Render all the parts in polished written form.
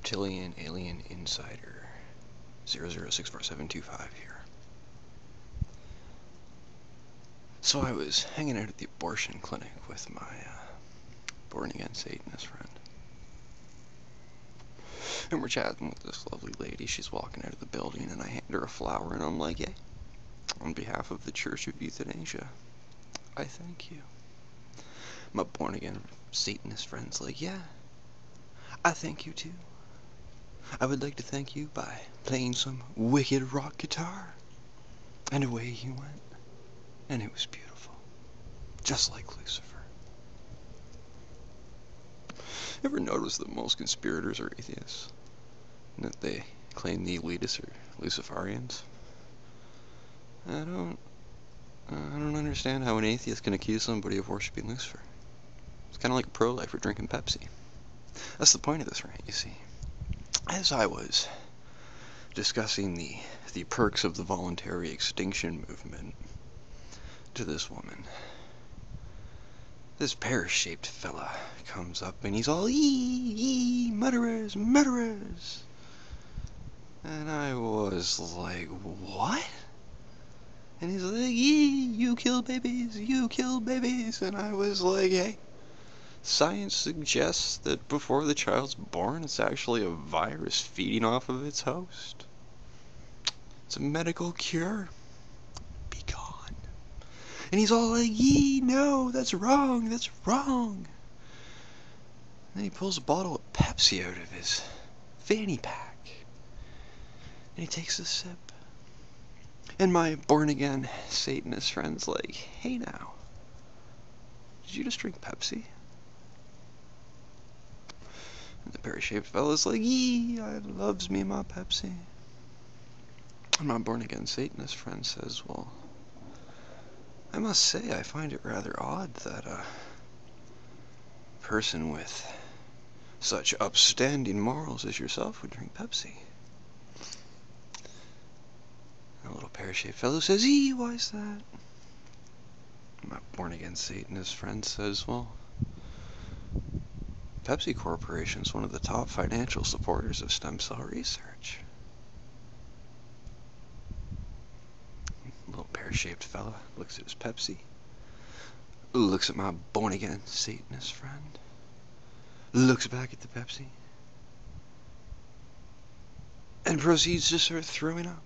Reptilian Alien Insider 00644725 here. So I was hanging out at the abortion clinic with my born-again Satanist friend. And we're chatting with this lovely lady. She's walking out of the building, and I hand her a flower, and I'm like, hey, on behalf of the Church of Euthanasia, I thank you. My born-again Satanist friend's like, yeah, I thank you too. I would like to thank you by playing some wicked rock guitar. And away he went. And it was beautiful. Just like Lucifer. Ever notice that most conspirators are atheists? And that they claim the elitists are Luciferians? I don't understand how an atheist can accuse somebody of worshiping Lucifer. It's kind of like a pro-lifer drinking Pepsi. That's the point of this rant, you see. As I was discussing the perks of the voluntary extinction movement to this woman, this pear-shaped fella comes up and he's all, "Ee, murderers, murderers." And I was like, what? And he's like, you kill babies, you kill babies. And I was like, hey, science suggests that before the child's born, it's actually a virus feeding off of its host. It's a medical cure. Be gone. And he's all like, no, that's wrong, that's wrong. And then he pulls a bottle of Pepsi out of his fanny pack. And he takes a sip. And my born-again Satanist friend's like, hey now, did you just drink Pepsi? And the pear-shaped fella's like, I loves me my Pepsi. And my born-again Satanist friend says, well, I must say I find it rather odd that a person with such upstanding morals as yourself would drink Pepsi. And a little pear-shaped fellow says, why's that? And my born-again Satanist friend says, well, Pepsi Corporation is one of the top financial supporters of stem cell research. Little pear-shaped fella looks at his Pepsi, looks at my born-again Satanist friend, looks back at the Pepsi, and proceeds to start throwing up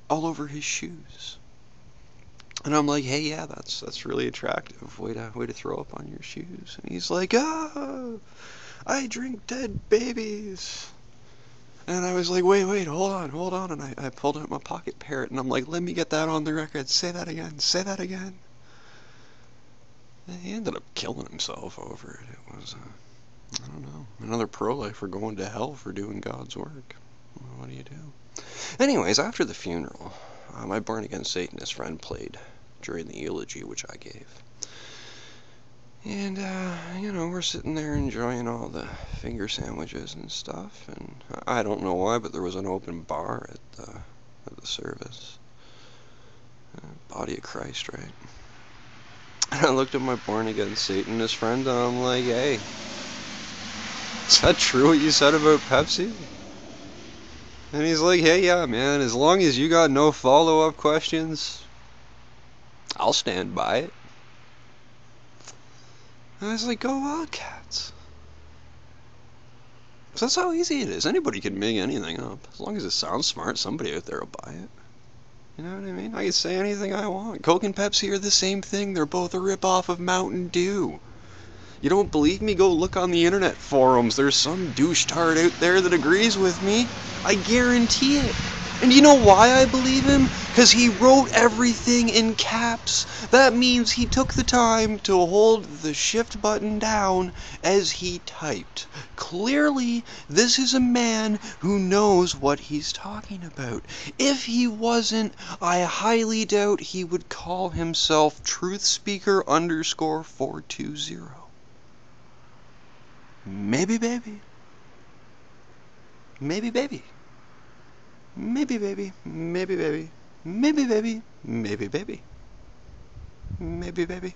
all over his shoes. And I'm like, hey, yeah, that's really attractive. Way to throw up on your shoes. And he's like, I drink dead babies. And I was like, wait, hold on. And I pulled out my pocket parrot, and I'm like, let me get that on the record. Say that again. And he ended up killing himself over it. It was, I don't know, another pro-lifer going to hell for doing God's work. What do you do? Anyways, after the funeral, my born-again Satanist friend played during the eulogy, which I gave. And, we're sitting there enjoying all the finger sandwiches and stuff, and I don't know why, but there was an open bar at the service. Body of Christ, right? And I looked at my born-again Satanist friend, and I'm like, hey, is that true what you said about Pepsi? And he's like, hey, yeah, man, as long as you got no follow-up questions, I'll stand by it. And I was like, go Wildcats. So that's how easy it is. Anybody can make anything up. As long as it sounds smart, somebody out there will buy it. You know what I mean? I can say anything I want. Coke and Pepsi are the same thing. They're both a rip-off of Mountain Dew. You don't believe me? Go look on the internet forums. There's some douche-tard out there that agrees with me. I guarantee it. And you know why I believe him? Because he wrote everything in caps. That means he took the time to hold the shift button down as he typed. Clearly, this is a man who knows what he's talking about. If he wasn't, I highly doubt he would call himself truthspeaker_420. Maybe baby. Maybe baby. Maybe baby. Maybe baby. Maybe baby. Maybe baby. Maybe baby.